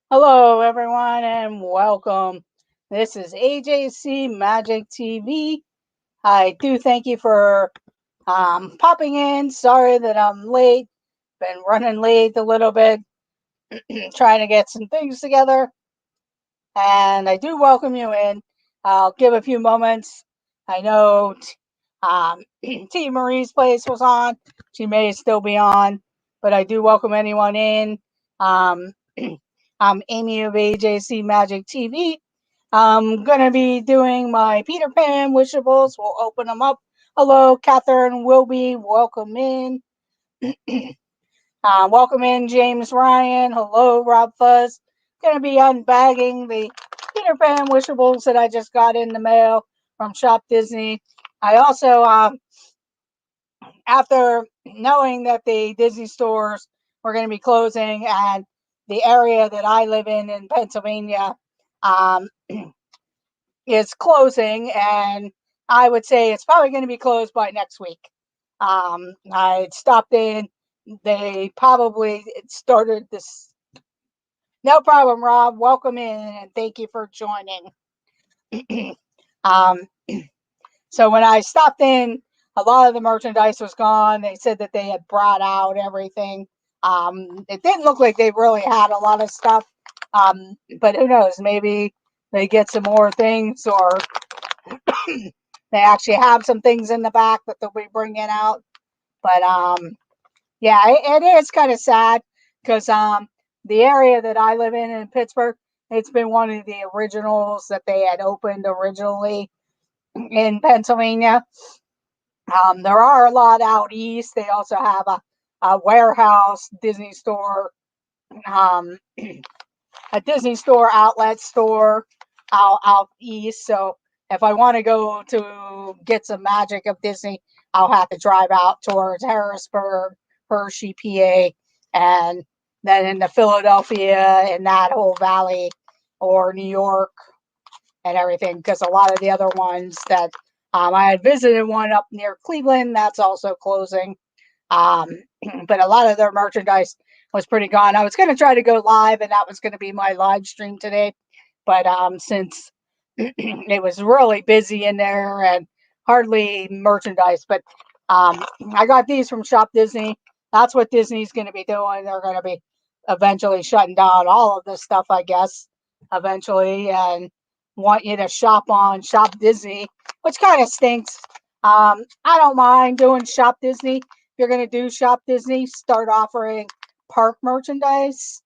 Hello, everyone, and welcome. This is AJC Magic TV. I do thank you for popping in. Sorry that I'm late. Been running late a little bit, trying to get some things together. And I do welcome you in. I'll give a few moments. I know T. Marie's place was on. She may still be on, but I do welcome anyone in. Um, I'm Amy of AJC Magic TV. I'm going to be doing my Peter Pan Wishables. We'll open them up. Hello, Catherine Wilby. Welcome in. Welcome in, James Ryan. Hello, Rob Fuzz. Going to be unbagging the Peter Pan Wishables that I just got in the mail from Shop Disney. I also, after knowing that the Disney stores were going to be closing and the area that I live in Pennsylvania, um, is closing, and I would say it's probably going to be closed by next week. I stopped in. They probably started this. No problem, Rob. Welcome in, and thank you for joining. um, so when I stopped in, a lot of the merchandise was gone. They said that they had brought out everything. It didn't look like they really had a lot of stuff. But who knows? Maybe they get some more things, or they actually have some things in the back that they'll be bringing out. But yeah, it is kind of sad because the area that I live in Pittsburgh, it's been one of the originals that they had opened originally in Pennsylvania. There are a lot out east. They also have a warehouse Disney store, um, a Disney store outlet store out east. So if I want to go to get some magic of Disney, I'll have to drive out towards Harrisburg, Hershey, PA, and then into Philadelphia and that whole valley, or New York and everything. Because a lot of the other ones that I had visited, one up near Cleveland, that's also closing. Um, but a lot of their merchandise was pretty gone. I was going to try to go live, and that was going to be my live stream today. But since it was really busy in there and hardly merchandise, but I got these from Shop Disney. That's what Disney's going to be doing. They're going to be eventually shutting down all of this stuff, I guess, eventually, and want you to shop on Shop Disney, which kind of stinks. I don't mind doing Shop Disney. If you're going to do Shop Disney, start offering park merchandise.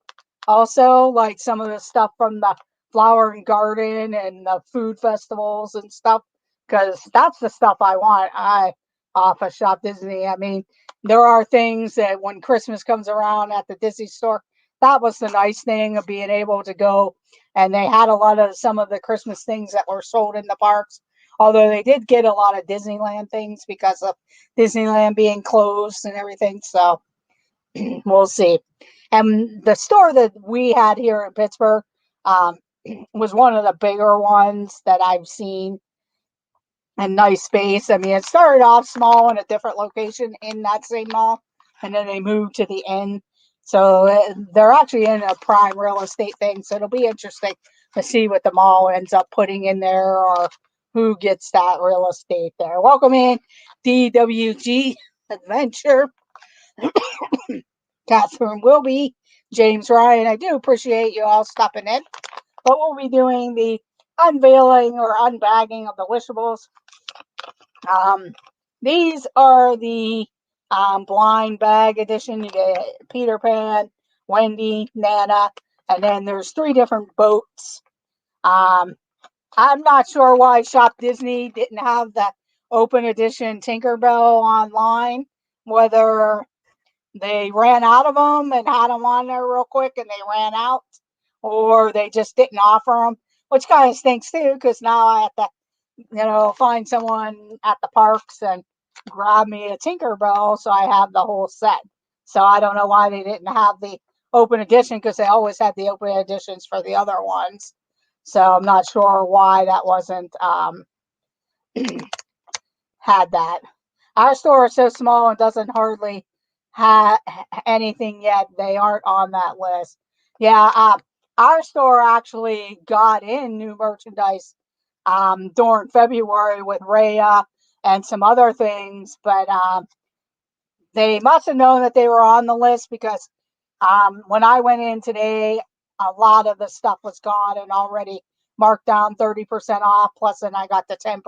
Also, like some of the stuff from the Flower and Garden and the food festivals and stuff, because that's the stuff I want. I off of Shop Disney. I mean, there are things that when Christmas comes around at the Disney store, that was the nice thing of being able to go, and they had a lot of some of the Christmas things that were sold in the parks. Although they did get a lot of Disneyland things because of Disneyland being closed and everything. So we'll see. And the store that we had here in Pittsburgh um, was one of the bigger ones that I've seen. A nice space. I mean, it started off small in a different location in that same mall, and then they moved to the end. So they're actually in a prime real estate thing. So it'll be interesting to see what the mall ends up putting in there, or who gets that real estate there. Welcome in, DWG Adventure. Catherine Wilby, James Ryan. I do appreciate you all stopping in. But we'll be doing the unveiling or unbagging of the Wishables. Um, these are the blind bag edition. You get Peter Pan, Wendy, Nana, and then there's three different boats. Um, I'm not sure why Shop Disney didn't have the open edition Tinkerbell online, whether they ran out of them and had them on there real quick and they ran out, or they just didn't offer them, which kind of stinks too, because now I have to, find someone at the parks and grab me a Tinkerbell so I have the whole set. So I don't know why they didn't have the open edition, because they always had the open editions for the other ones. So I'm not sure why that wasn't had that. Our store is so small and doesn't hardly have anything yet. They aren't on that list. Yeah, our store actually got in new merchandise during February with Rhea and some other things, but they must have known that they were on the list because when I went in today, a lot of the stuff was gone and already marked down 30% off. Plus, then I got the 10%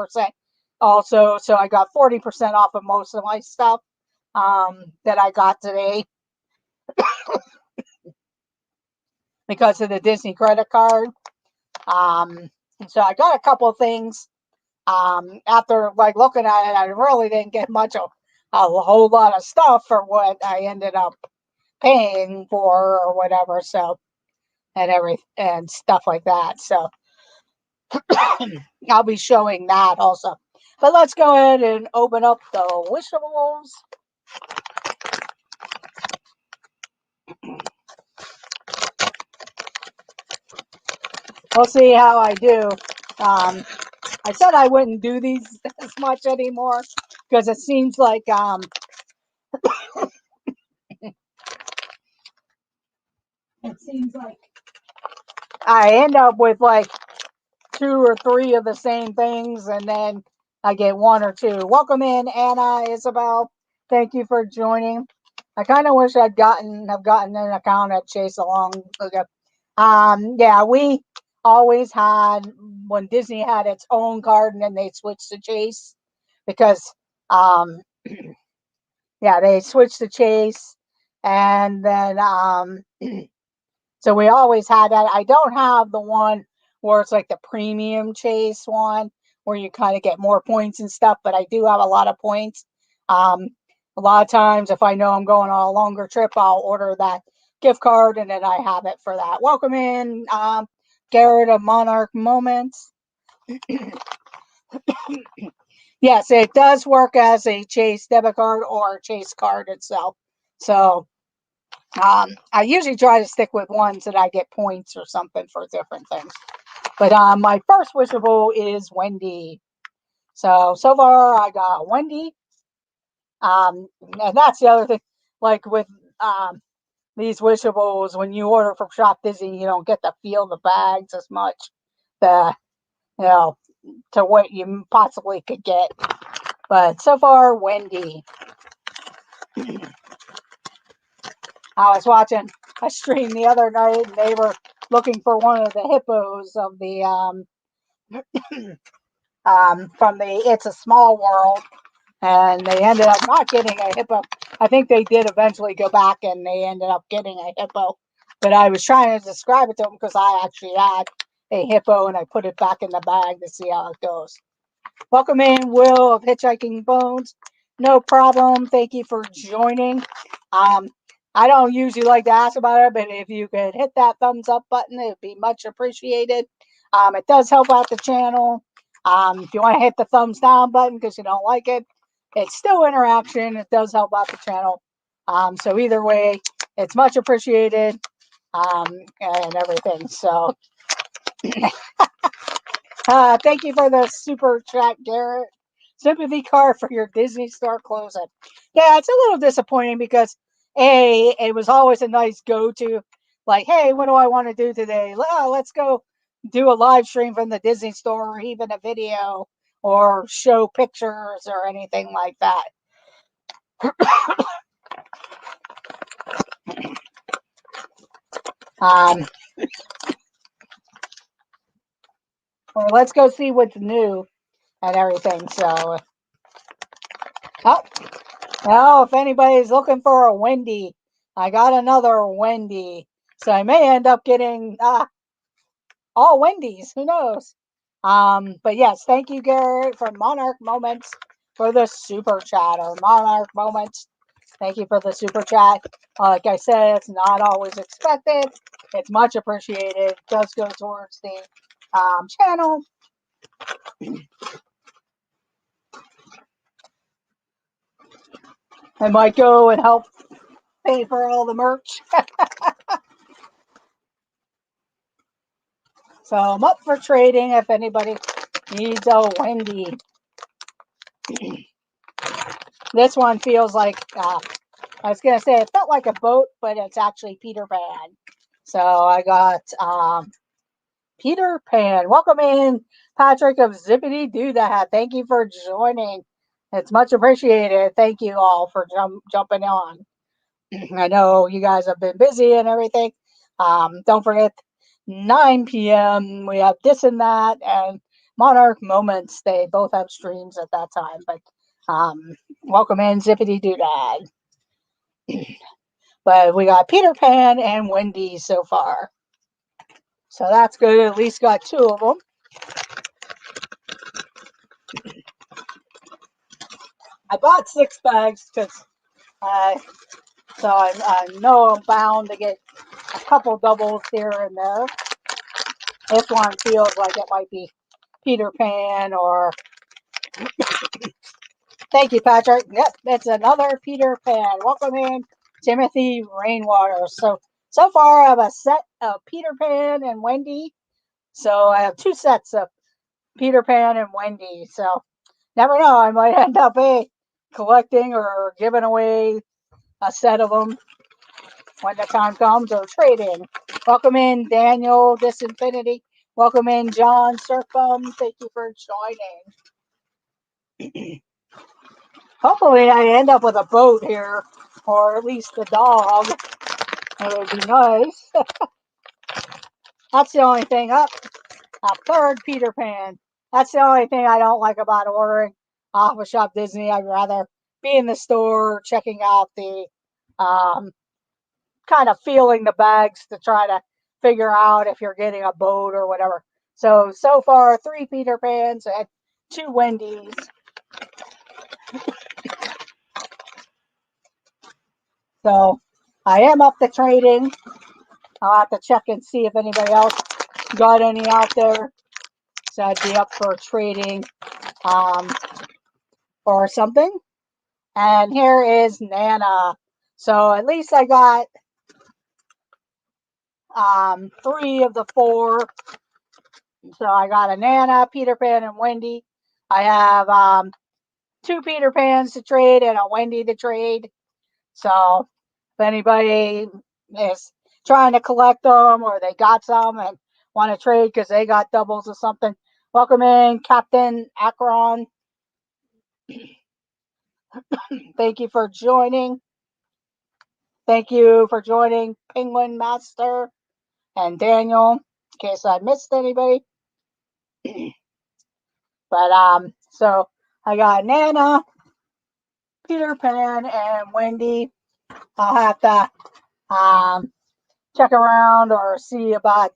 also. So I got 40% off of most of my stuff that I got today because of the Disney credit card. So I got a couple of things. After like looking at it, I really didn't get much of a whole lot of stuff for what I ended up paying for or whatever. So and stuff like that. So I'll be showing that also. But let's go ahead and open up the Wishables. We'll see how I do. I said I wouldn't do these as much anymore because it seems like I end up with like 2 or 3 of the same things, and then I get 1 or 2. Welcome in, Anna, Isabel. Thank you for joining. I kind of wish I've gotten an account at Chase a long ago. Yeah, we always had when Disney had its own card, and then they switched to Chase because yeah, they switched to Chase, and then so we always had that. I don't have the one where it's like the premium Chase one where you kind of get more points and stuff, but I do have a lot of points. Um, a lot of times, if I know I'm going on a longer trip, I'll order that gift card and then I have it for that. Welcome in, Garrett of Monarch Moments. Yes, it does work as a Chase debit card or a Chase card itself. So I usually try to stick with ones that I get points or something for different things. But my first wishable is Wendy. So far I got Wendy. And that's the other thing. Like with these wishables, when you order from Shop Disney, you don't get to feel the bags as much. The you know to what you possibly could get. But so far, Wendy. I was watching a stream the other night, and they were looking for one of the hippos of the from the It's a Small World, and they ended up not getting a hippo. I think they did eventually go back, and they ended up getting a hippo. But I was trying to describe it to them because I actually had a hippo, and I put it back in the bag to see how it goes. Welcome in, Will of Hitchhiking Bones. No problem. Thank you for joining. I don't usually like to ask about it, but if you could hit that thumbs up button, it would be much appreciated. It does help out the channel. If you want to hit the thumbs down button because you don't like it, it's still interaction. It does help out the channel. So either way, it's much appreciated and everything. So thank you for the super chat, Garrett. Sympathy card for your Disney store closing. Yeah, it's a little disappointing because it was always a nice go-to. Like, hey, what do I want to do today? Let's go do a live stream from the Disney store, or even a video, or show pictures or anything like that. Or let's go see what's new and everything. So, if anybody's looking for a Wendy, I got another Wendy. So I may end up getting all Wendy's. Who knows? But yes, thank you, Garrett, from Monarch Moments for the super chat, or Monarch Moments. Thank you for the super chat. Like I said, it's not always expected. It's much appreciated. It does go towards the channel. I might go and help pay for all the merch. So I'm up for trading if anybody needs a Wendy. This one feels like, I was going to say it felt like a boat, but it's actually Peter Pan. So I got Peter Pan. Welcome in, Patrick of Zippity Doo Dah. Thank you for joining. It's much appreciated. Thank you all for jumping on. I know you guys have been busy and everything. Don't forget, 9 p.m. we have this and that and Monarch Moments. They both have streams at that time. But welcome in, Zippity Doo Dah. But we got Peter Pan and Wendy so far. So that's good. At least got 2 of them. I bought 6 bags because I know I'm bound to get a couple doubles here and there. This one feels like it might be Peter Pan or... Thank you, Patrick. Yep, it's another Peter Pan. Welcome in, Timothy Rainwater. So far I have a set of Peter Pan and Wendy. So I have 2 sets of Peter Pan and Wendy. So never know, I might end up collecting or giving away a set of them when the time comes, or trading. Welcome in, Daniel Disinfinity. Welcome in, John Surfum. Thank you for joining. Hopefully I end up with a boat here, or at least a dog. It would be nice. That's the only thing. Up, a 3rd Peter Pan. That's the only thing I don't like about ordering off of Shop Disney. I'd rather be in the store checking out the kind of feeling the bags to try to figure out if you're getting a boat or whatever. So far 3 Peter Pans and 2 Wendy's. So I am up to trading. I'll have to check and see if anybody else got any out there. So I'd be up for trading or something. And here is Nana. So at least I got 3 of the 4. So I got a Nana, Peter Pan, and Wendy. I have 2 Peter Pans to trade and a Wendy to trade. So if anybody is trying to collect them or they got some and want to trade because they got doubles or something, welcome in, Captain Akron. Thank you for joining. Thank you for joining, Penguin Master and Daniel, in case I missed anybody. But so I got Nana, Peter Pan, and Wendy. I'll have to check around or see about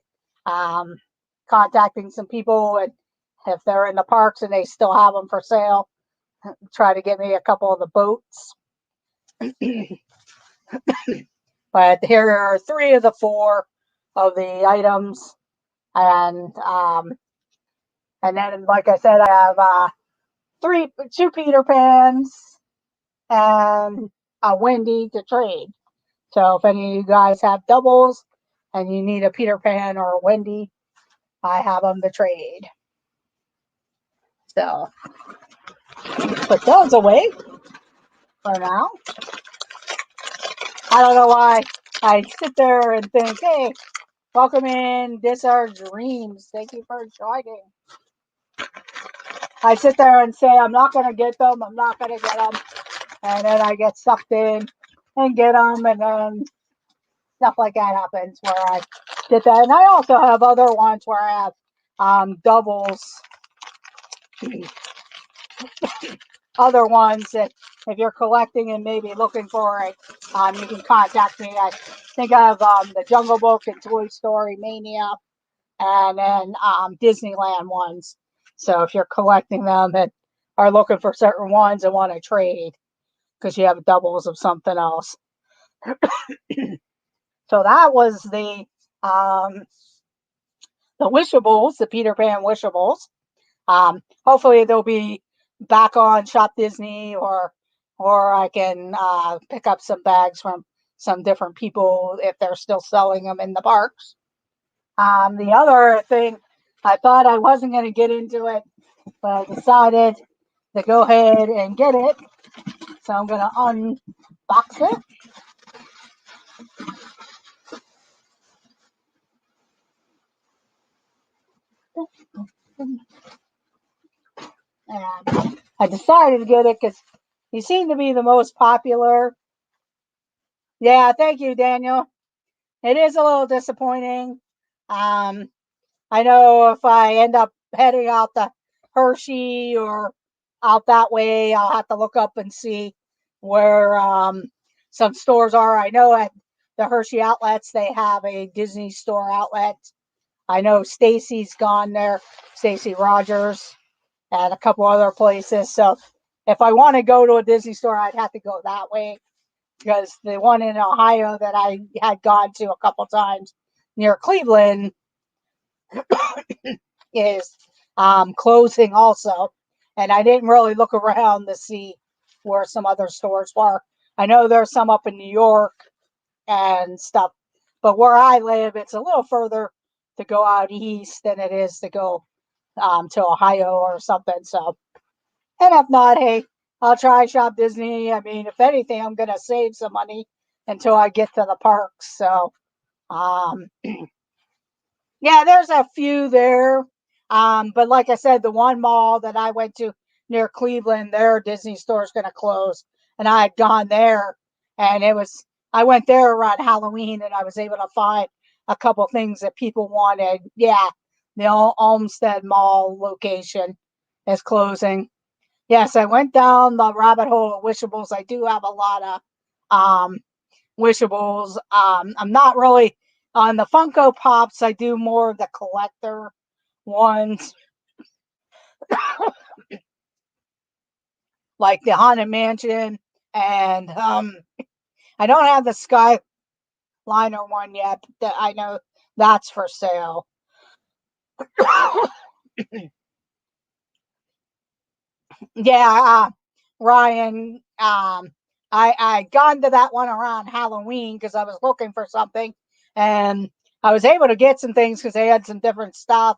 contacting some people, and if they're in the parks and they still have them for sale, try to get me a couple of the boats. But here are 3 of the 4 of the items, and then, like I said, I have 2 Peter Pans and a Wendy to trade. So if any of you guys have doubles and you need a Peter Pan or a Wendy, I have them to trade. So put those away for now. I don't know why I sit there and think, hey, welcome in, this are dreams. Thank you for joining. I sit there and say, I'm not going to get them. I'm not going to get them. And then I get sucked in and get them. And then stuff like that happens where I get that. And I also have other ones where I have doubles. Other ones that if you're collecting and maybe looking for it, you can contact me. I think I have the Jungle Book and Toy Story Mania, and then Disneyland ones. So if you're collecting them and are looking for certain ones and want to trade because you have doubles of something else. So that was the Wishables, the Peter Pan Wishables. Hopefully they'll be back on Shop Disney, or I can pick up some bags from some different people if they're still selling them in the parks. The other thing, I thought I wasn't going to get into it, but I decided to go ahead and get it. So I'm going to unbox it. I decided to get it because he seemed to be the most popular. Yeah, thank you, Daniel. It is a little disappointing. Um, I know if I end up heading out to Hershey or out that way, I'll have to look up and see where some stores are. I know at the Hershey outlets they have a Disney store outlet. I know Stacy's gone there, Stacy Rogers, and a couple other places. So if I want to go to a Disney store, I'd have to go that way because the one in Ohio that I had gone to a couple times near Cleveland is closing also. And I didn't really look around to see where some other stores were. I know there's some up in New York and stuff, but where I live, it's a little further to go out east than it is to go to Ohio or something. So, and if not, hey, I'll try Shop Disney. I mean, if anything, I'm going to save some money until I get to the parks. So, um, yeah, there's a few there. But like I said, the one mall that I went to near Cleveland, their Disney store is going to close. And I had gone there and I went there around Halloween and I was able to find a couple things that people wanted. Yeah, the Olmsted Mall location is closing. Yes, I went down the rabbit hole of Wishables. I do have a lot of um, Wishables. I'm not really on the Funko Pops. I do more of the collector ones, like the Haunted Mansion, and I don't have the Skyliner one yet. That I know that's for sale. Yeah, Ryan. I gone to that one around Halloween because I was looking for something, and I was able to get some things because they had some different stuff,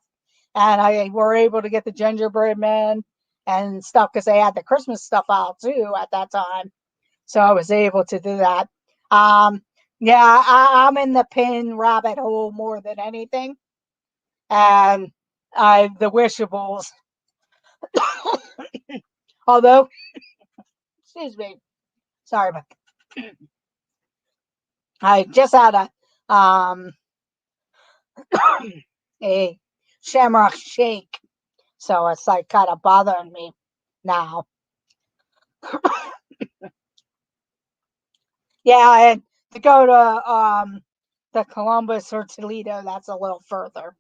and I were able to get the gingerbread man and stuff because they had the Christmas stuff out too at that time. So I was able to do that. Um, yeah, I'm in the pin rabbit hole more than anything, and I the Wishables. Although, excuse me, sorry, but I just had a shamrock shake, so it's like kind of bothering me now. Yeah, and to go to Columbus or Toledo, that's a little further.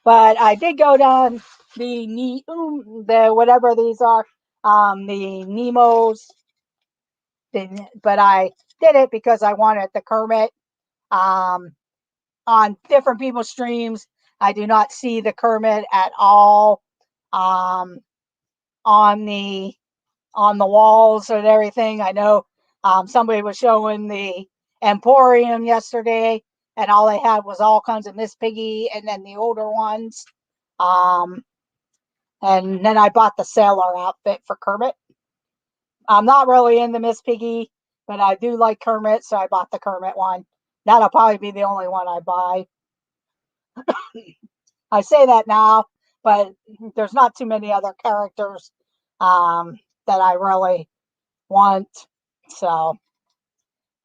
But I did go down the whatever these are, the Nemos. But I did it because I wanted the Kermit. Um, on different people's streams, I do not see the Kermit at all. Um, on the walls and everything. I know somebody was showing the Emporium yesterday, and all they had was all kinds of Miss Piggy, and then the older ones. Um, and then I bought the sailor outfit for Kermit. I'm not really into Miss Piggy, but I do like Kermit, so I bought the Kermit one. That'll probably be the only one I buy. I say that now, but there's not too many other characters that I really want. So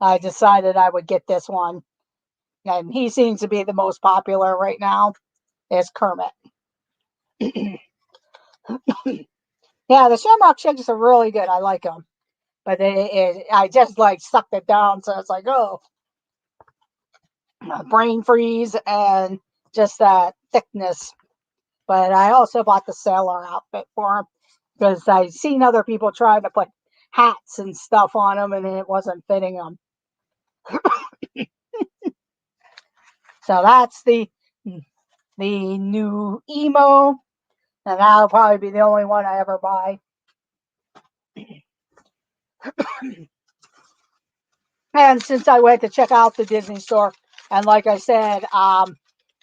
I decided I would get this one. And he seems to be the most popular right now is Kermit. Yeah, the Shamrock Shakes are really good. I like them. But I just like sucked it down. So it's like, oh, brain freeze and just that thickness. But I also bought the sailor outfit for him because I've seen other people trying to put hats and stuff on them and it wasn't fitting them. So that's the new emo, and that'll probably be the only one I ever buy. And since I went to check out the Disney store, and like I said,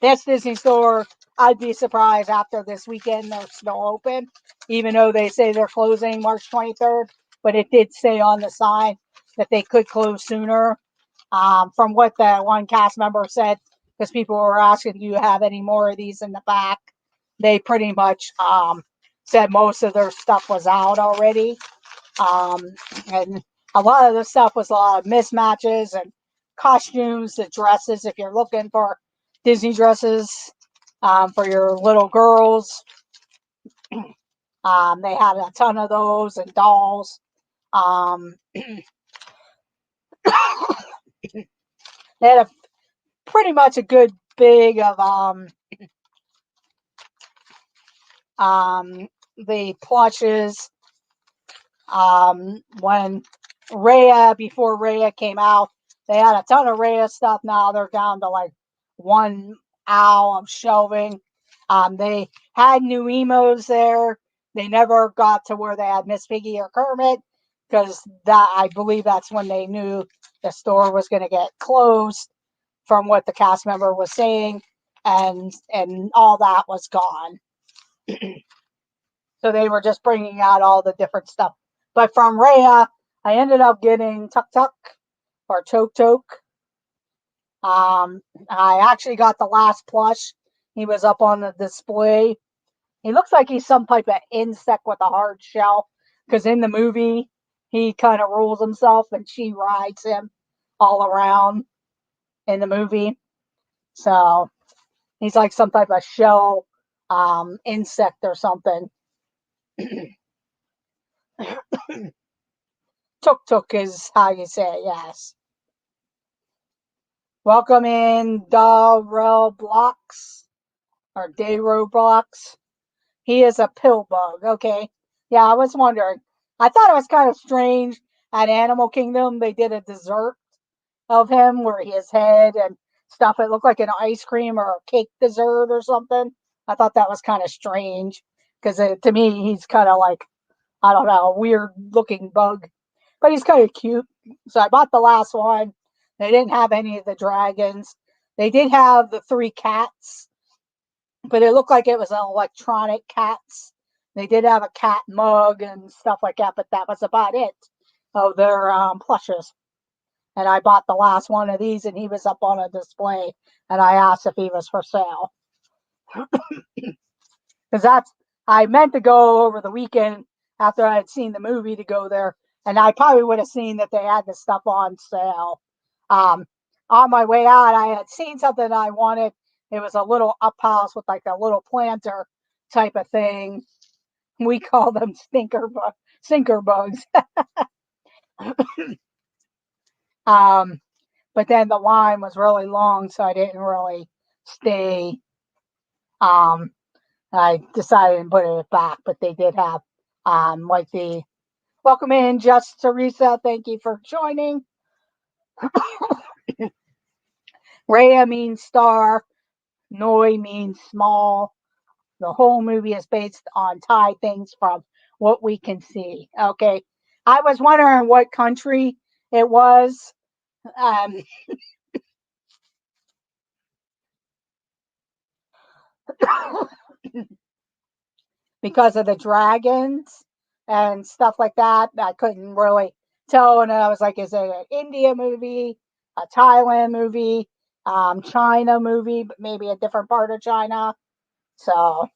this Disney store, I'd be surprised after this weekend they're still open, even though they say they're closing March 23rd. But it did say on the sign that they could close sooner. From what the one cast member said, because people were asking, do you have any more of these in the back? They pretty much said most of their stuff was out already. And a lot of the stuff was a lot of mismatches and costumes, the dresses, if you're looking for Disney dresses for your little girls. They had a ton of those and dolls. They had pretty much a good big of the plushes. When before Raya came out, they had a ton of Raya stuff. Now they're down to like one aisle of shelving. They had new emos there. They never got to where they had Miss Piggy or Kermit, because I believe that's when they knew the store was going to get closed, from what the cast member was saying, and all that was gone. So they were just bringing out all the different stuff. But from Raya, I ended up getting Tuk Tuk or Tok Tok. I actually got the last plush. He was up on the display. He looks like he's some type of insect with a hard shell, because in the movie, he kind of rules himself and she rides him all around in the movie. So he's like some type of shell insect or something. Tuk Tuk is how you say it, yes. Welcome in Darrell Blocks or Dayro Blocks. He is a pill bug. Okay. Yeah, I was wondering. I thought it was kind of strange at Animal Kingdom. They did a dessert of him where his head and stuff, it looked like an ice cream or a cake dessert or something. I thought that was kind of strange because to me, he's kind of like, I don't know, a weird looking bug, but he's kind of cute. So I bought the last one. They didn't have any of the dragons. They did have the 3 cats, but it looked like it was an electronic cats. They did have a cat mug and stuff like that, but that was about it of their plushes. And I bought the last one of these, and he was up on a display, and I asked if he was for sale. Because I meant to go over the weekend after I had seen the movie to go there, and I probably would have seen that they had the stuff on sale. On my way out, I had seen something I wanted. It was a little up house with like a little planter type of thing. We call them sinker bugs. But then the line was really long, so I didn't really stay. I decided to put it back, but they did have like the welcome in, just Teresa. Thank you for joining. Rhea means star. Noi means small. The whole movie is based on Thai things from what we can see. Okay. I was wondering what country it was. Um, because of the dragons and stuff like that. I couldn't really tell. And I was like, is it an India movie, a Thailand movie, China movie, but maybe a different part of China? So,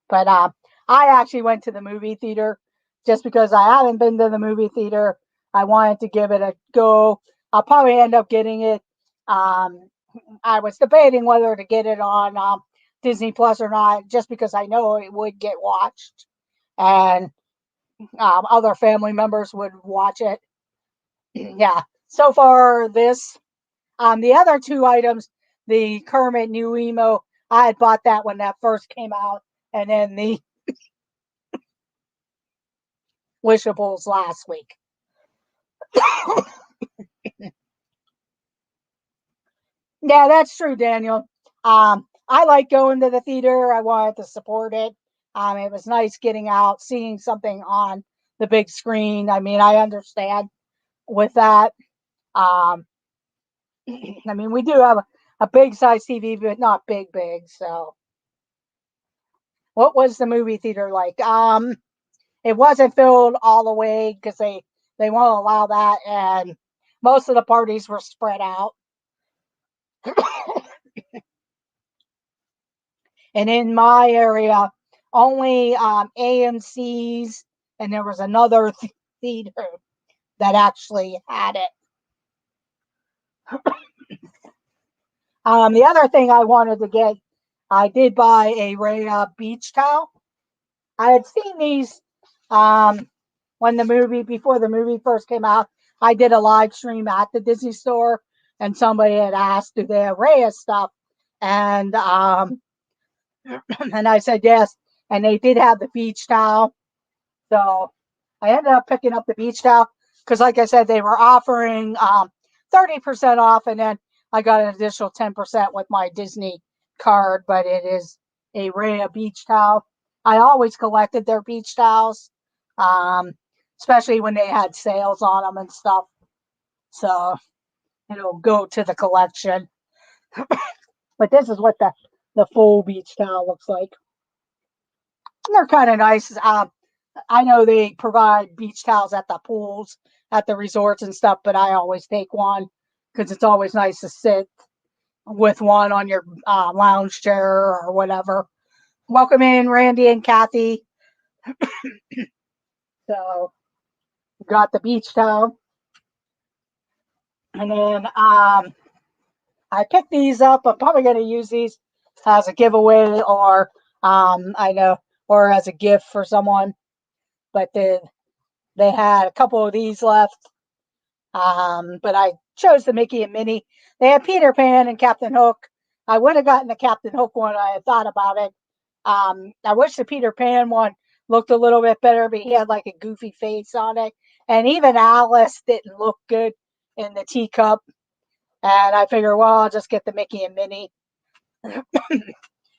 but I actually went to the movie theater just because I haven't been to the movie theater. I wanted to give it a go. I'll probably end up getting it. I was debating whether to get it on Disney Plus or not, just because I know it would get watched and other family members would watch it. Yeah. So far, the other 2 items, the Kermit New Emo, I had bought that when that first came out, and then the Wishables last week. Yeah, that's true, Daniel. I like going to the theater. I wanted to support it. It was nice getting out, seeing something on the big screen. I mean, I understand with that. Um, I mean, we do have a big size TV, but not big. So, what was the movie theater like? It wasn't filled all the way because they won't allow that, and most of the parties were spread out. And in my area, only AMC's, and there was another theater that actually had it. The other thing I wanted to get, I did buy a Rhea beach towel. I had seen these when before the movie first came out. I did a live stream at the Disney store, and somebody had asked, "Do they have Rhea stuff?" And and I said yes, and they did have the beach towel. So I ended up picking up the beach towel because, like I said, they were offering 30% off, and then I got an additional 10% with my Disney card. But it is a Rhea beach towel. I always collected their beach towels, um, especially when they had sales on them and stuff. So it'll go to the collection. But this is what the full beach towel looks like. And they're kind of nice. I know they provide beach towels at the pools, at the resorts and stuff, but I always take one because it's always nice to sit with one on your lounge chair or whatever. Welcome in, Randy and Kathy. So, got the beach towel. And then I picked these up. I'm probably going to use these as a giveaway I know, or as a gift for someone. But they had a couple of these left. But I chose the Mickey and Minnie. They had Peter Pan and Captain Hook. I would have gotten the Captain Hook one. I had thought about it. I wish the Peter Pan one looked a little bit better, but he had like a goofy face on it. And even Alice didn't look good in the teacup. And I figured, well, I'll just get the Mickey and Minnie.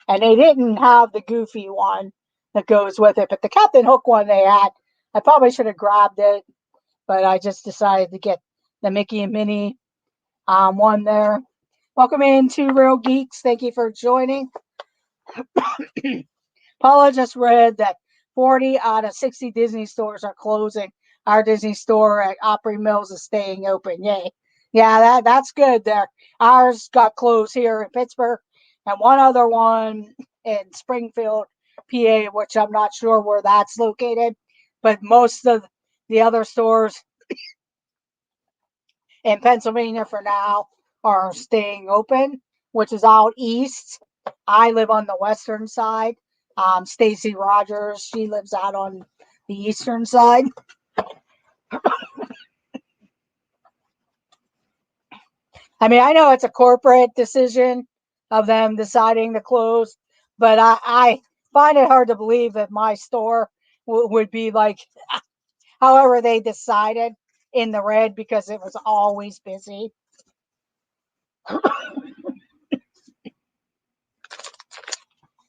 And they didn't have the goofy one that goes with it, but the Captain Hook one they had. I probably should have grabbed it, but I just decided to get the Mickey and Minnie one there. Welcome in, Two Real Geeks. Thank you for joining. Paula just read that 40 out of 60 Disney stores are closing. Our Disney store at Opry Mills is staying open. Yay. Yeah, that's good there. Ours got closed here in Pittsburgh, and one other one in Springfield, PA, which I'm not sure where that's located. But most of the other stores in Pennsylvania for now are staying open, which is out east. I live on the western side. Stacy Rogers, she lives out on the eastern side. I mean, I know it's a corporate decision of them deciding to close, but I find it hard to believe that my store would be like, however they decided, in the red because it was always busy.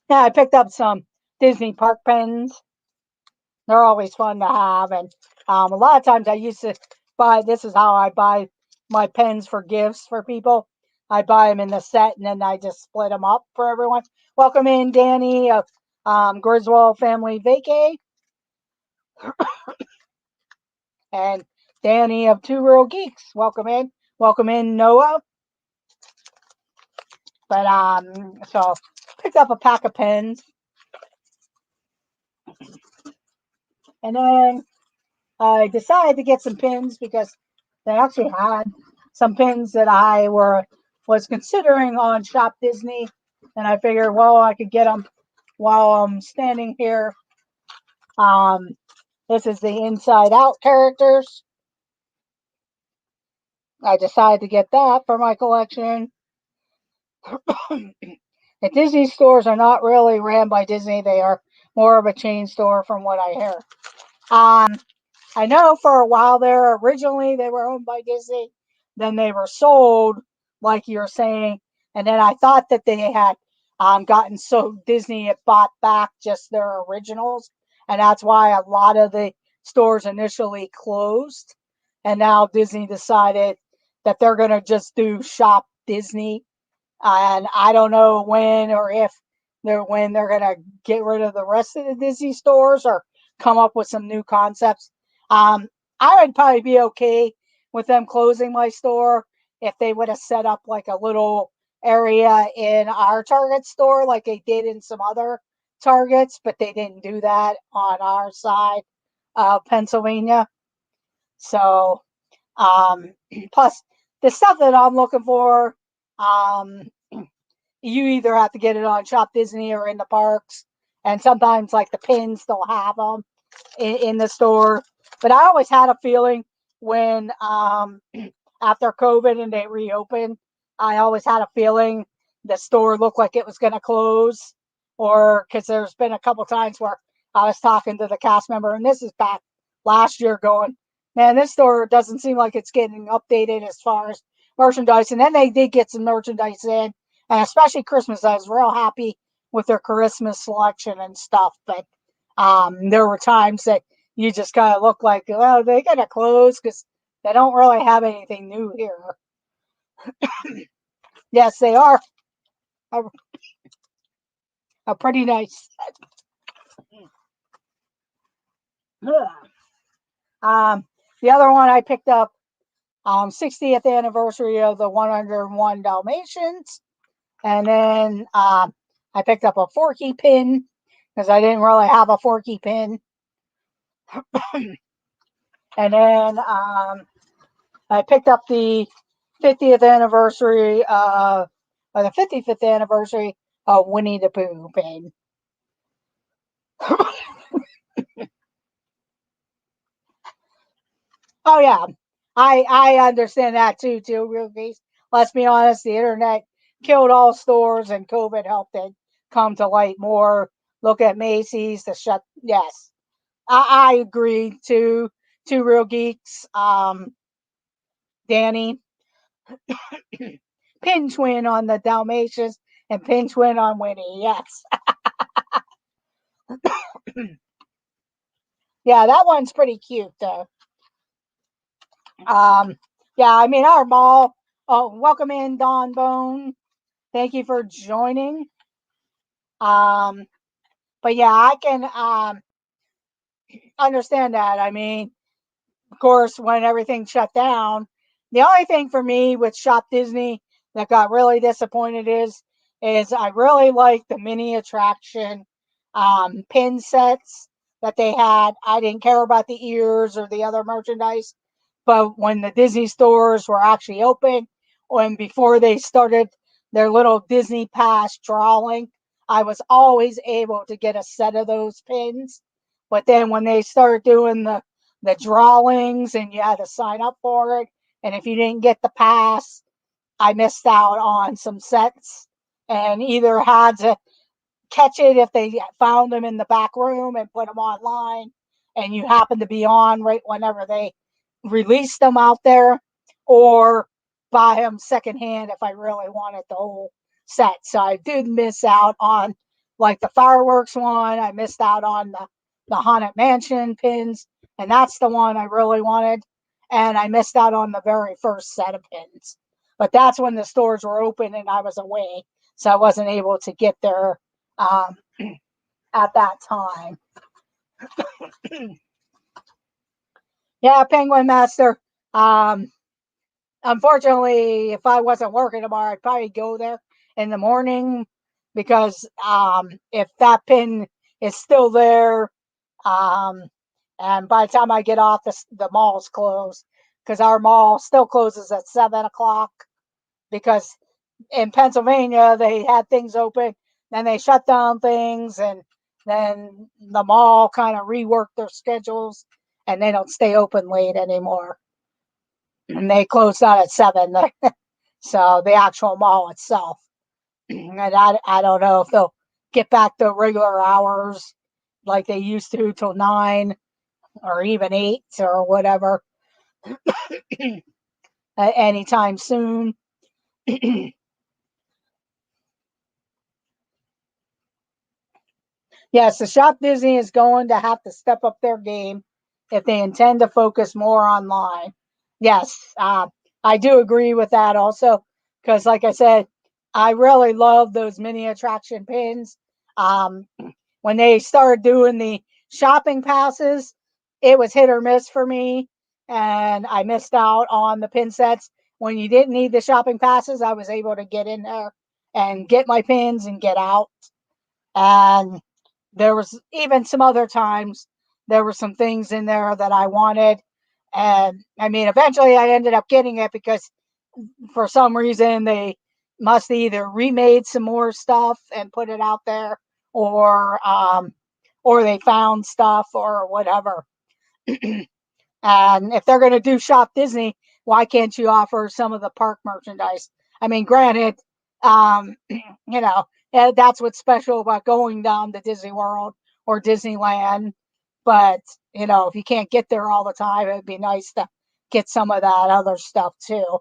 Yeah, I picked up some Disney park pens. They're always fun to have, and a lot of times I used to buy. This is how I buy my pens for gifts for people. I buy them in the set, and then I just split them up for everyone. Welcome in, Danny of Griswold Family Vacay, and Danny of Two Real Geeks. Welcome in, Noah. But so picked up a pack of pens, and then I decided to get some pins because they actually had some pins that I was considering on Shop Disney, and I figured, well, I could get them while I'm standing here. This is the Inside Out characters. I decided to get that for my collection. The Disney stores are not really ran by Disney; they are more of a chain store, from what I hear. I know for a while there, originally they were owned by Disney, then they were sold, like you're saying, and then I thought that they had gotten so Disney had bought back just their originals, and that's why a lot of the stores initially closed, and now Disney decided that they're going to just do Shop Disney, and I don't know when or if they're going to get rid of the rest of the Disney stores or come up with some new concepts. I would probably be okay with them closing my store if they would have set up like a little area in our Target store like they did in some other Targets, but they didn't do that on our side of Pennsylvania. So, plus the stuff that I'm looking for, you either have to get it on Shop Disney or in the parks, and sometimes like the pins they'll have them in the store. But I always had a feeling when after COVID and they reopened, I always had a feeling the store looked like it was going to close, or because there's been a couple times where I was talking to the cast member, and this is back last year, going, man, this store doesn't seem like it's getting updated as far as merchandise. And then they did get some merchandise in, and especially Christmas. I was real happy with their Christmas selection and stuff. But there were times that you just kind of look like, well, they gotta close because they don't really have anything new here. Yes, they are a pretty nice. The other one I picked up, 60th anniversary of the 101 Dalmatians, and then I picked up a Forky pin because I didn't really have a Forky pin, and then I picked up the 50th anniversary or the 55th anniversary of Winnie the Pooh pin. Oh yeah, I understand that too. Real case. Let's be honest, the internet killed all stores, and COVID helped it come to light more. Look at Macy's, the shut. Yes, I agree too. Two real geeks. Danny, pin twin on the Dalmatians and pin twin on Winnie. Yes. Yeah, that one's pretty cute though. Yeah, I mean our mall. Oh, welcome in, Don Bone. Thank you for joining. Um, but yeah, I can understand that. I mean, of course, when everything shut down, the only thing for me with Shop Disney that got really disappointed is I really like the mini attraction pin sets that they had. I didn't care about the ears or the other merchandise, but when the Disney stores were actually open, when before they started their little Disney Pass drawing, I was always able to get a set of those pins. But then when they started doing the drawings and you had to sign up for it, and if you didn't get the pass, I missed out on some sets and either had to catch it if they found them in the back room and put them online and you happen to be on right whenever they released them out there, or buy them secondhand if I really wanted the whole set. So I did miss out on like the fireworks one. I missed out on the Haunted Mansion pins, and that's the one I really wanted. And I missed out on the very first set of pins. But that's when the stores were open and I was away. So I wasn't able to get there at that time. Yeah, Penguin Master. Unfortunately, if I wasn't working tomorrow, I'd probably go there in the morning because if that pin is still there, and by the time I get off, the mall's closed because our mall still closes at 7 o'clock because in Pennsylvania they had things open, then they shut down things, and then the mall kind of reworked their schedules and they don't stay open late anymore. And they closed out at 7. So the actual mall itself. And I don't know if they'll get back to regular hours like they used to till 9 or even 8 or whatever anytime soon. Yes, the Shop Disney is going to have to step up their game if they intend to focus more online. Yes, I do agree with that also because, like I said, I really love those mini attraction pins. Um, when they started doing the shopping passes, it was hit or miss for me, and I missed out on the pin sets. When you didn't need the shopping passes, I was able to get in there and get my pins and get out. And there was even some other times there were some things in there that I wanted. And I mean, eventually I ended up getting it because for some reason they must either remade some more stuff and put it out there, or they found stuff or whatever. And if they're going to do Shop Disney, why can't you offer some of the park merchandise? I mean, granted, that's what's special about going down to Disney World or Disneyland. But, if you can't get there all the time, it'd be nice to get some of that other stuff too.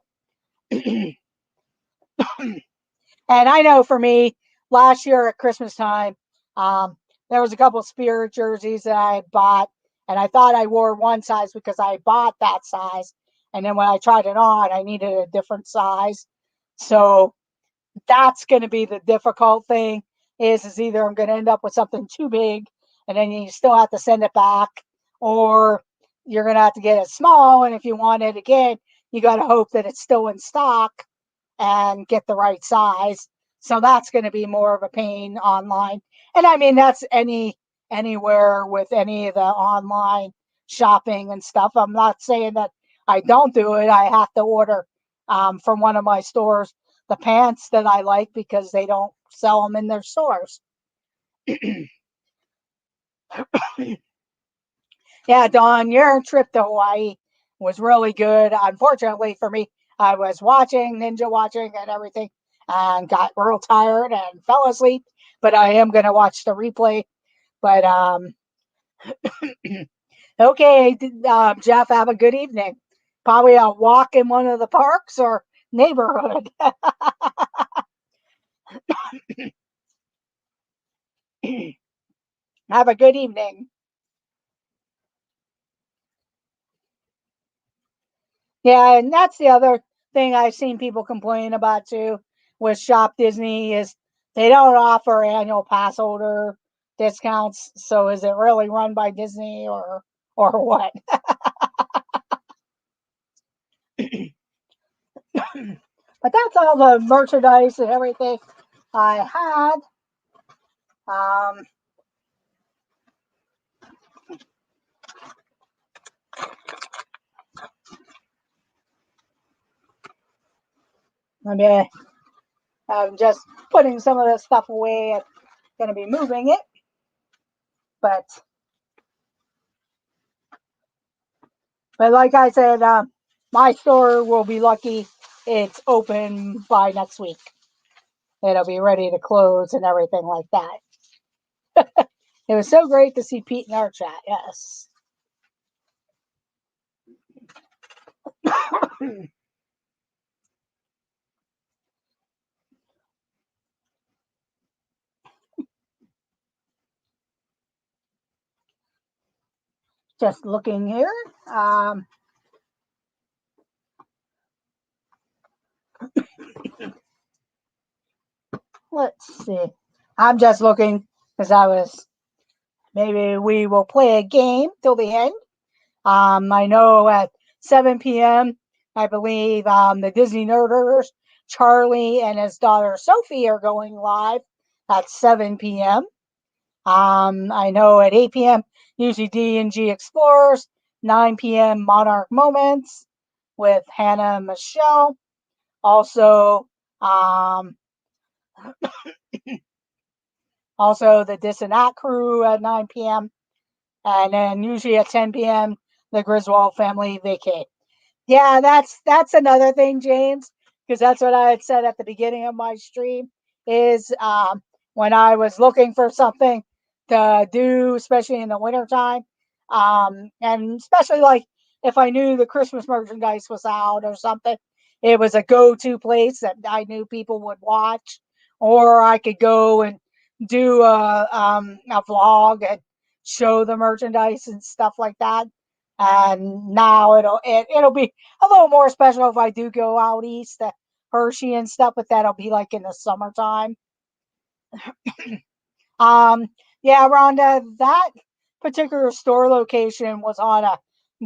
And I know for me, last year at Christmas time, um, there was a couple of Spirit jerseys that I had bought, and I thought I wore one size because I bought that size. And then when I tried it on, I needed a different size. So that's going to be the difficult thing is either I'm going to end up with something too big and then you still have to send it back, or you're going to have to get it small. And if you want it again, you got to hope that it's still in stock and get the right size. So that's going to be more of a pain online. And I mean, that's anywhere with any of the online shopping and stuff. I'm not saying that I don't do it. I have to order from one of my stores the pants that I like because they don't sell them in their stores. Yeah, Dawn, your trip to Hawaii was really good. Unfortunately for me, I was ninja watching and everything, and got real tired and fell asleep. But I am going to watch the replay. But okay, Jeff, have a good evening. Probably a walk in one of the parks or neighborhood. Have a good evening. Yeah, and that's the other thing I've seen people complain about too with Shop Disney is they don't offer annual pass holder discounts. So is it really run by Disney or what? But that's all the merchandise and everything I had. Um, I mean, I'm just putting some of this stuff away. I'm going to be moving it, but like I said, my store will be lucky it's open by next week. It'll be ready to close and everything like that. It was so great to see Pete in our chat. Yes. Just looking here. Let's see. I'm just looking because maybe we will play a game till the end. I know at 7 p.m., I believe the Disney Nerders, Charlie and his daughter Sophie are going live at 7 p.m. I know at 8 p.m., usually D&G Explorers, 9 p.m., Monarch Moments with Hannah and Michelle. Also, the Dis and That crew at 9 p.m. And then usually at 10 p.m., the Griswold family vacate. Yeah, that's another thing, James, because that's what I had said at the beginning of my stream is when I was looking for something to do, especially in the wintertime, and especially like if I knew the Christmas merchandise was out or something, it was a go-to place that I knew people would watch, or I could go and do a vlog and show the merchandise and stuff like that. And now it'll be a little more special if I do go out east to Hershey and stuff, but that'll be like in the summertime. Um, yeah, Rhonda, that particular store location was on a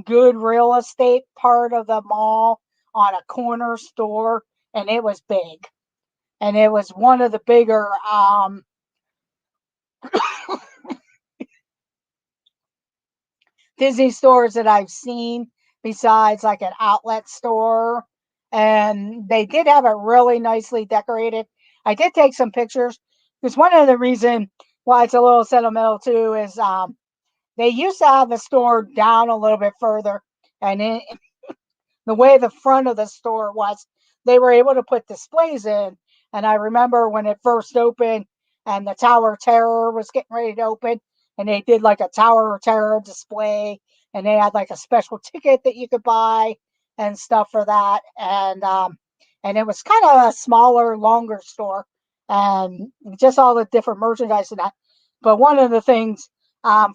good real estate part of the mall on a corner store, and it was big. and it was one of the bigger Disney stores that I've seen, besides like an outlet store. And they did have it really nicely decorated. I did take some pictures because one of the reason why it's a little sentimental too is they used to have the store down a little bit further, and the way the front of the store was, they were able to put displays in. And I remember when it first opened and the Tower of Terror was getting ready to open, and they did like a Tower of Terror display, and they had like a special ticket that you could buy and stuff for that. And it was kind of a smaller, longer store, and just all the different merchandise and that. But one of the things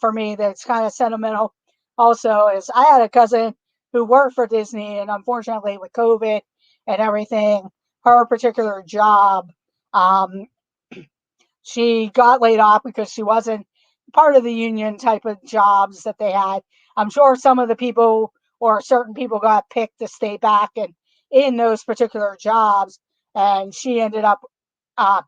for me that's kind of sentimental also is I had a cousin who worked for Disney, and unfortunately with COVID and everything, her particular job, um, she got laid off because she wasn't part of the union type of jobs that they had. I'm sure some of the people or certain people got picked to stay back and in those particular jobs, and she ended up uh,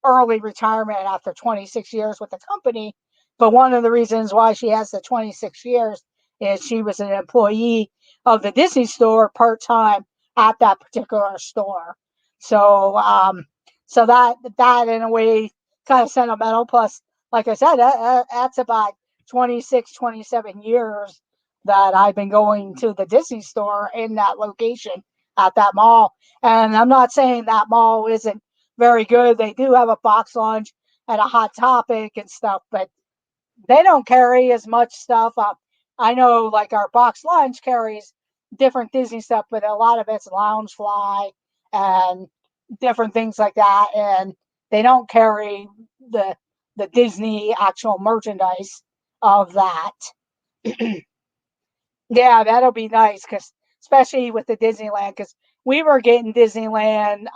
early retirement after 26 years with the company. But one of the reasons why she has the 26 years is she was an employee of the Disney store part time at that particular store. So, so that in a way kind of sentimental. Plus, like I said, that's about 26, 27 years that I've been going to the Disney store in that location at that mall. And I'm not saying that mall isn't very good. They do have a box lunch and a Hot Topic and stuff, but they don't carry as much stuff. I know like our box lunch carries different Disney stuff, but a lot of it's Loungefly and different things like that, and they don't carry the the Disney actual merchandise of that. Yeah, that'll be nice because especially with the Disneyland, because we were getting Disneyland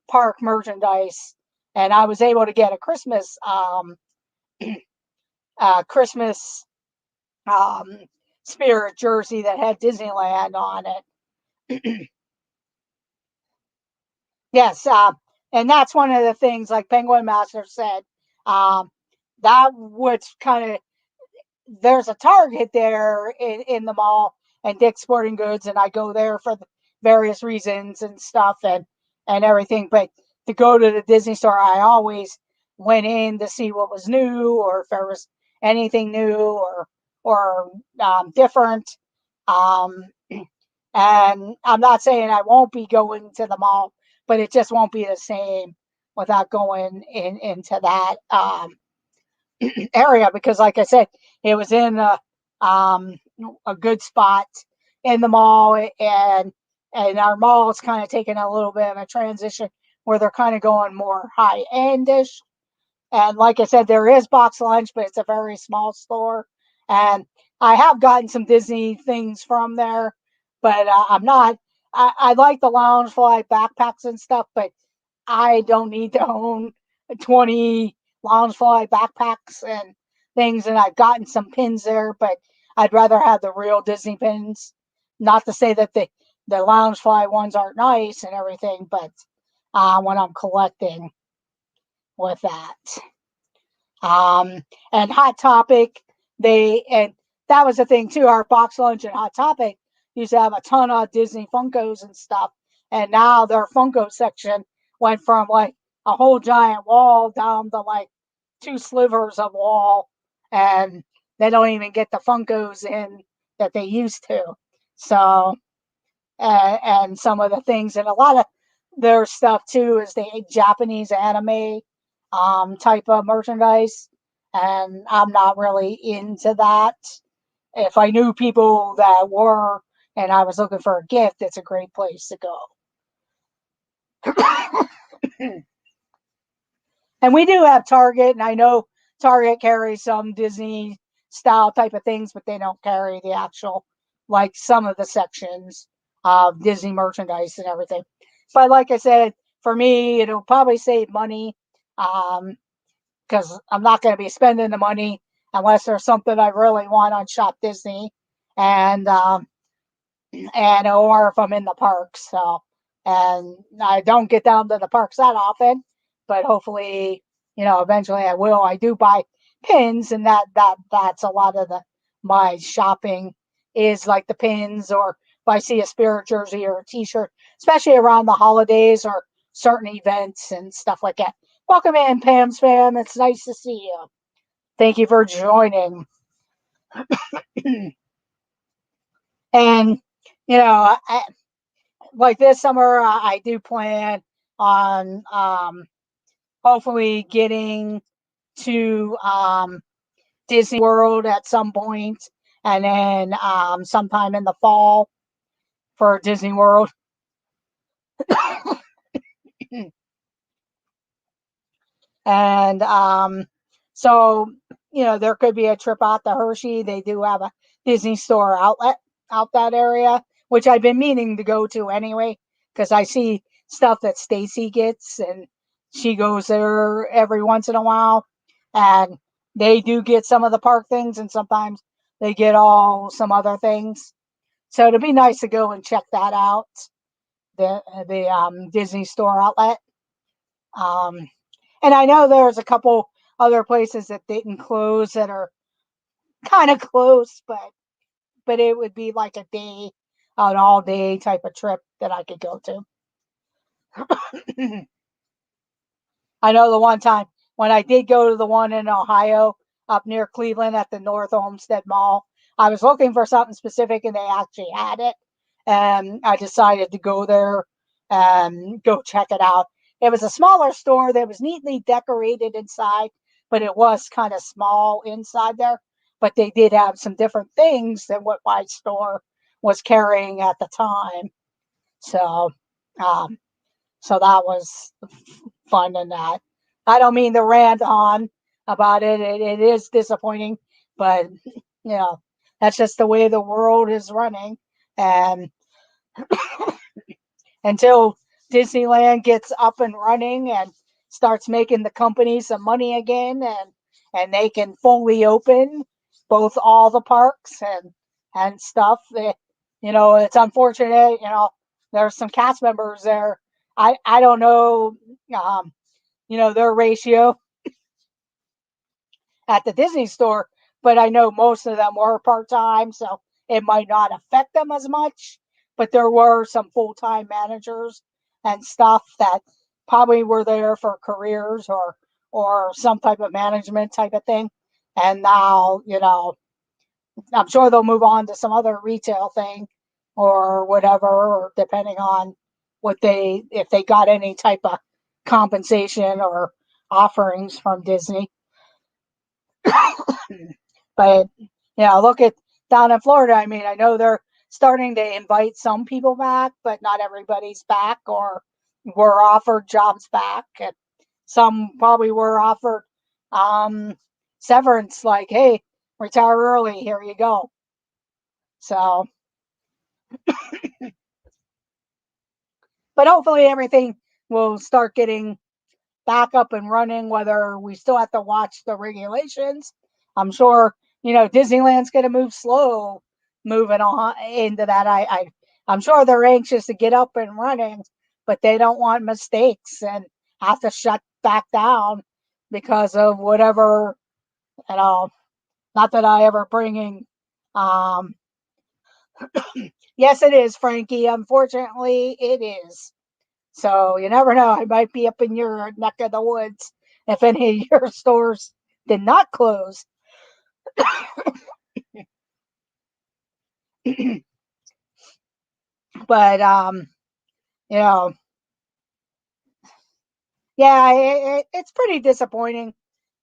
park merchandise, and I was able to get a Christmas um, spirit jersey that had Disneyland on it. Yes, and that's one of the things, like Penguin Master said, um, that would kind of, there's a Target there in the mall and Dick's Sporting Goods, and I go there for the various reasons and stuff and everything. But to go to the Disney store, I always went in to see what was new or if there was anything new or different. Um, and I'm not saying I won't be going to the mall, but it just won't be the same without going into that area because, like I said, it was in um, a good spot in the mall, and our mall is kind of taking a little bit of a transition where they're kind of going more high endish. And like I said, there is box lunch, but it's a very small store. And I have gotten some Disney things from there, but I'm not. I like the Loungefly backpacks and stuff, but I don't need to own 20 Loungefly backpacks and things. And I've gotten some pins there, but I'd rather have the real Disney pins. Not to say that the Loungefly ones aren't nice and everything, but when I'm collecting with that. And Hot Topic, and that was the thing too. Our box lunch and Hot Topic used to have a ton of Disney Funkos and stuff, and now their Funko section went from like a whole giant wall down to like two slivers of wall, and they don't even get the Funkos in that they used to. So, and some of the things, and a lot of their stuff too is the Japanese anime type of merchandise, and I'm not really into that. If I knew people that were, and I was looking for a gift, it's a great place to go. And we do have Target, and I know Target carries some Disney style type of things, but they don't carry the actual, like some of the sections of Disney merchandise and everything. But like I said, for me, it'll probably save money because I'm not going to be spending the money unless there's something I really want on Shop Disney, and or if I'm in the parks. So and I don't get down to the parks that often, but hopefully, eventually I will. I do buy pins, and that's a lot of the my shopping is like the pins, or if I see a Spirit jersey or a T-shirt, especially around the holidays or certain events and stuff like that. Welcome in, Pam Spam. It's nice to see you. Thank you for joining. And like this summer, I do plan on hopefully getting to Disney World at some point, and then sometime in the fall for Disney World. And so, there could be a trip out to Hershey. They do have a Disney store outlet out that area, which I've been meaning to go to anyway, because I see stuff that Stacy gets, and she goes there every once in a while. And they do get some of the park things, and sometimes they get some other things. So it'd be nice to go and check that out, the Disney store outlet. Um, and I know there's a couple other places that didn't close that are kind of close, but it would be like an all day type of trip that I could go to. I know the one time when I did go to the one in Ohio up near Cleveland at the North Olmsted Mall, I was looking for something specific and they actually had it. And I decided to go there and go check it out. It was a smaller store that was neatly decorated inside, but it was kind of small inside there. But they did have some different things than what my store was carrying at the time. So, um, so that was fun in that. I don't mean to rant on about it. It is disappointing, but that's just the way the world is running. And until Disneyland gets up and running and starts making the company some money again, and they can fully open both all the parks and stuff. It's unfortunate. There's some cast members there. I don't know. Their ratio at the Disney store, but I know most of them were part time, so it might not affect them as much. But there were some full time managers and stuff that probably were there for careers or some type of management type of thing. And now, I'm sure they'll move on to some other retail thing or whatever, or depending on if they got any type of compensation or offerings from Disney. But look at down in Florida. I mean, I know they're starting to invite some people back, but not everybody's back or were offered jobs back. And some probably were offered severance, like, hey, retire early, here you go. So, but hopefully everything will start getting back up and running, whether we still have to watch the regulations. I'm sure, Disneyland's going to move slow moving on into that. I'm sure they're anxious to get up and running, but they don't want mistakes and have to shut back down because of whatever, not that I ever bringing, um, yes, it is, Frankie. Unfortunately, it is. So you never know. I might be up in your neck of the woods if any of your stores did not close. But you know, yeah, it's pretty disappointing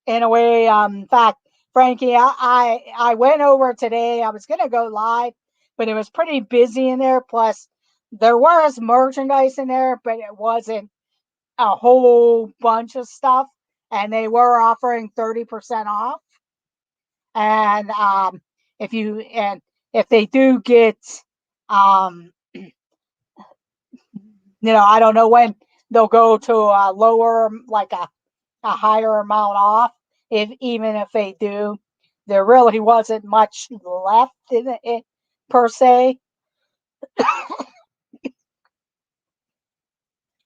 in a way. In fact, Frankie, I went over today. I was gonna go live, but it was pretty busy in there. Plus, there was merchandise in there, but it wasn't a whole bunch of stuff, and they were offering 30% off. And if they do get, um, I don't know when they'll go to a lower, like a higher amount off. If even if they do, there really wasn't much left in it per se.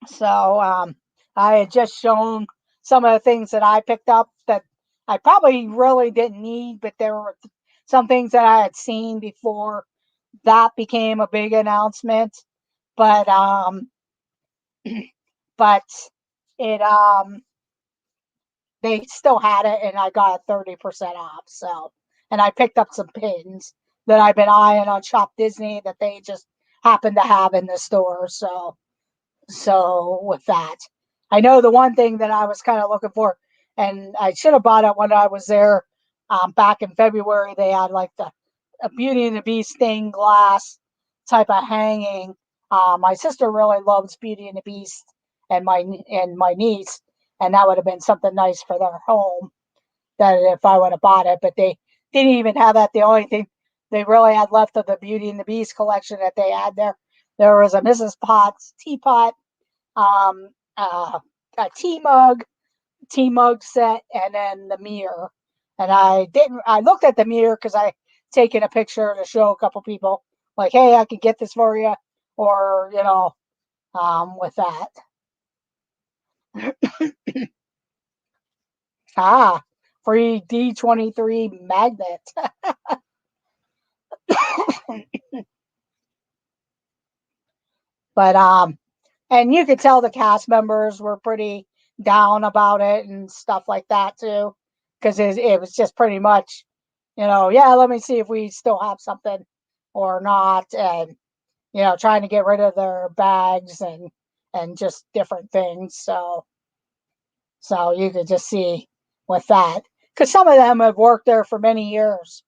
So I had just shown some of the things that I picked up that I probably really didn't need, but there were some things that I had seen before that became a big announcement. But but it they still had it, and I got 30% off. So, and I picked up some pins that I've been eyeing on Shop Disney that they just happened to have in the store. So with that, I know the one thing that I was kind of looking for, and I should have bought it when I was there back in February. They had like the a Beauty and the Beast stained glass type of hanging. My sister really loves Beauty and the Beast, and my niece, and that would have been something nice for their home. That if I would have bought it, but they didn't even have that. The only thing they really had left of the Beauty and the Beast collection that they had there was a Mrs. Potts teapot, um, uh, a tea mug set, and then the mirror. And I didn't. I looked at the mirror because I taken a picture to show a couple people, like, hey, I could get this for you, or with that. Ah, free D23 magnet. But and you could tell the cast members were pretty down about it and stuff like that too, because it was just pretty much, yeah, let me see if we still have something or not, and trying to get rid of their bags and just different things. So you could just see with that, because some of them have worked there for many years.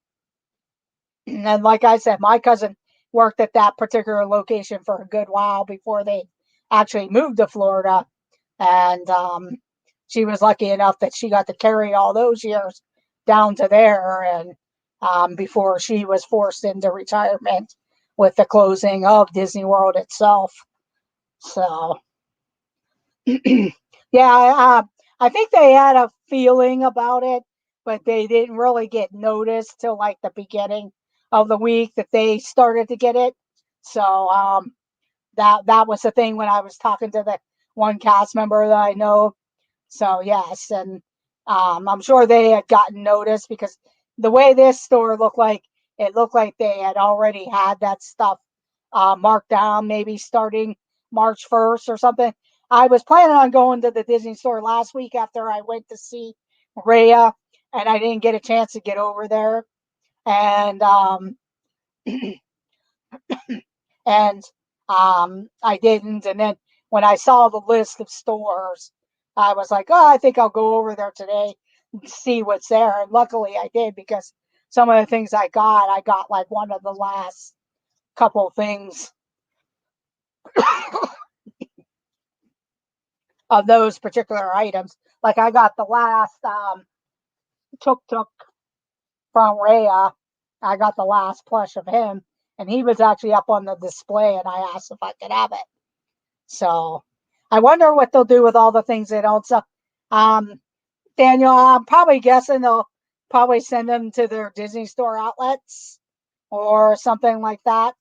And like I said, my cousin worked at that particular location for a good while before they actually moved to Florida. And she was lucky enough that she got to carry all those years down to there, and before she was forced into retirement with the closing of Disney World itself. So, yeah, I think they had a feeling about it, but they didn't really get noticed till like the beginning of the week that they started to get it. So that was the thing when I was talking to the one cast member that I know. So yes, and I'm sure they had gotten noticed because the way this store looked like, it looked like they had already had that stuff marked down, maybe starting March 1st or something. I was planning on going to the Disney store last week after I went to see Raya, and I didn't get a chance to get over there. And and I didn't. And then when I saw the list of stores, I was like, oh, I think I'll go over there today and see what's there. And luckily, I did, because some of the things I got like one of the last couple things of those particular items. Like I got the last Tuk Tuk from Rhea. I got the last plush of him, and he was actually up on the display, and I asked if I could have it. So I wonder what they'll do with all the things they don't sell. Um, Daniel, I'm probably guessing they'll probably send them to their Disney store outlets or something like that.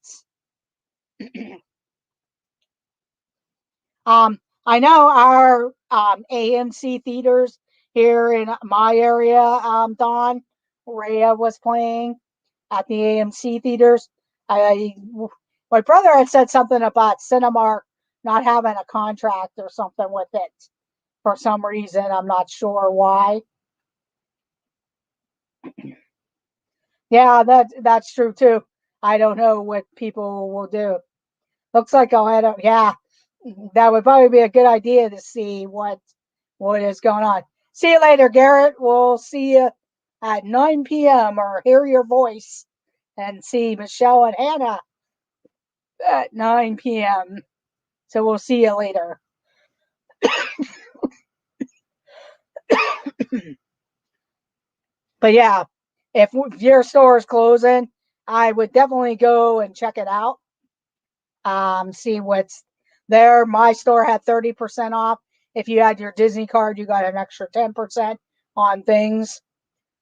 I know our AMC theaters here in my area, Don Rhea was playing at the AMC theaters. I My brother had said something about Cinemark not having a contract or something with it for some reason. I'm not sure why. Yeah, that's true too. I don't know what people will do. Looks like I'll head up. Yeah, that would probably be a good idea to see what is going on. See you later, Garrett. We'll see you at 9 p.m. or hear your voice and see Michelle and Hannah at 9 p.m. So we'll see you later. But yeah, if your store is closing, I would definitely go and check it out. See what's there. My store had 30% off. If you had your Disney card, you got an extra 10% on things.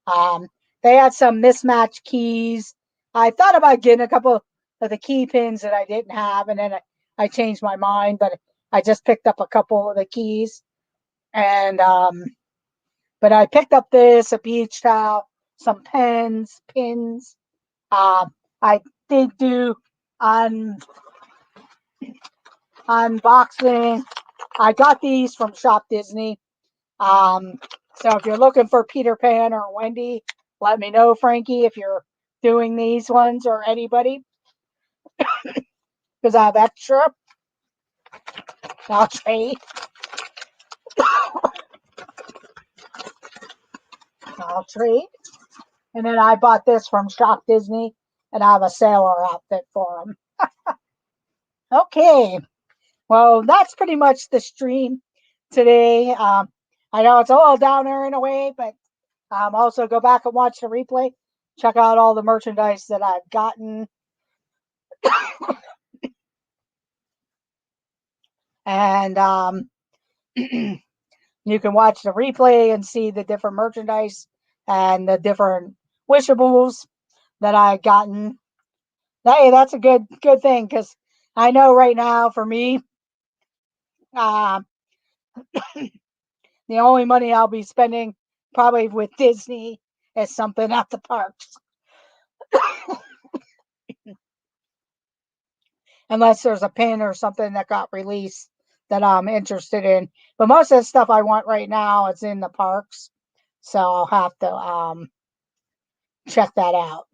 Um, they had some mismatched keys. I thought about getting a couple of the key pins that I didn't have, and then I changed my mind. But I just picked up a couple of the keys, and but I picked up a beach towel, some pins. I did do on unboxing. I got these from Shop Disney. Um, so if you're looking for Peter Pan or Wendy, let me know, Frankie, if you're doing these ones or anybody, because I have extra. I'll trade. I'll trade. And then I bought this from Shop Disney, and I have a sailor outfit for them. Okay, well, that's pretty much the stream today. I know it's a little downer in a way, but also go back and watch the replay. Check out all the merchandise that I've gotten. And you can watch the replay and see the different merchandise and the different Wishables that I've gotten. Hey, that's a good thing, because I know right now for me, uh, the only money I'll be spending probably with Disney is something at the parks, unless there's a pin or something that got released that I'm interested in. But most of the stuff I want right now is in the parks, so I'll have to check that out.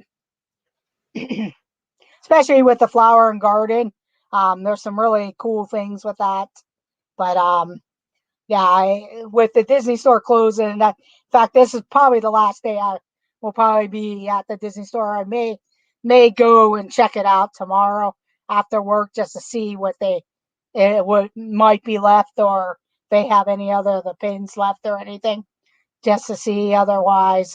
Especially with the flower and garden, there's some really cool things with that. But yeah, with the Disney store closing, in fact, this is probably the last day I will probably be at the Disney store. I may go and check it out tomorrow after work, just to see what might be left, or if they have any other the pins left or anything, just to see. Otherwise,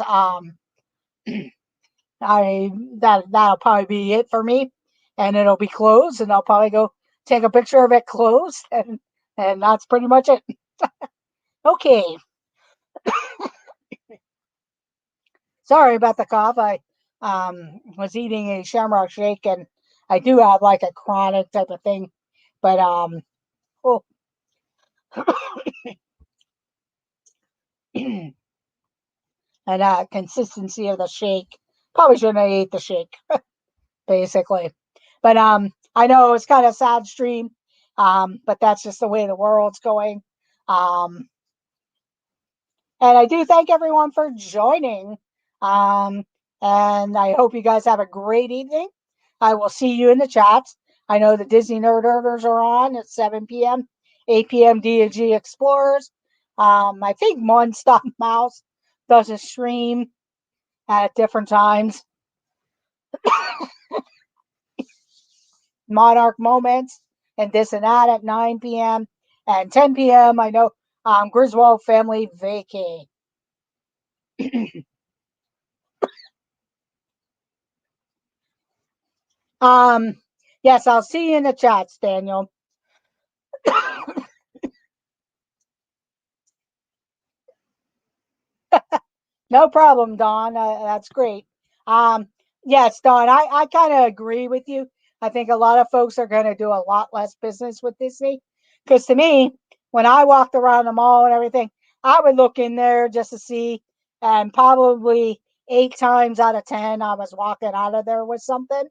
that'll probably be it for me, and it'll be closed, and I'll probably go take a picture of it closed, and that's pretty much it. Okay. Sorry about the cough. I was eating a shamrock shake, and I do have like a chronic type of thing, but oh, and consistency of the shake. Probably shouldn't have ate the shake, basically. But I know it's kind of sad stream, but that's just the way the world's going. Um, and I do thank everyone for joining. Um, and I hope you guys have a great evening. I will see you in the chats. I know the Disney Nerd Herders are on at 7 p.m., 8 p.m. D&G Explorers. I think One Stop Mouse does a stream at different times. Monarch Moments and this and that at 9 p.m. and 10 p.m. I know Griswold Family Vacay. Yes, I'll see you in the chats, Daniel. No problem, Don. That's great. Yes, Don, I kind of agree with you. I think a lot of folks are going to do a lot less business with Disney. Because to me, when I walked around the mall and everything, I would look in there just to see, and probably 8 times out of 10, I was walking out of there with something.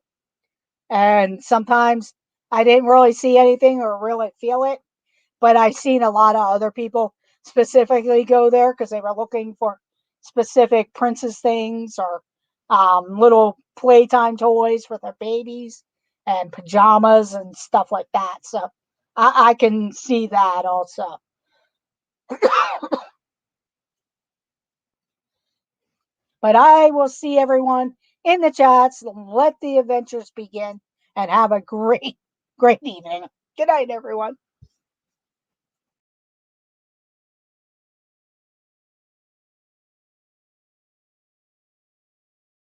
And sometimes I didn't really see anything or really feel it, but I seen a lot of other people specifically go there because they were looking for specific princess things, or little playtime toys for their babies and pajamas and stuff like that. So I can see that also. But I will see everyone in the chats. Let the adventures begin, and have a great, great evening. Good night, everyone.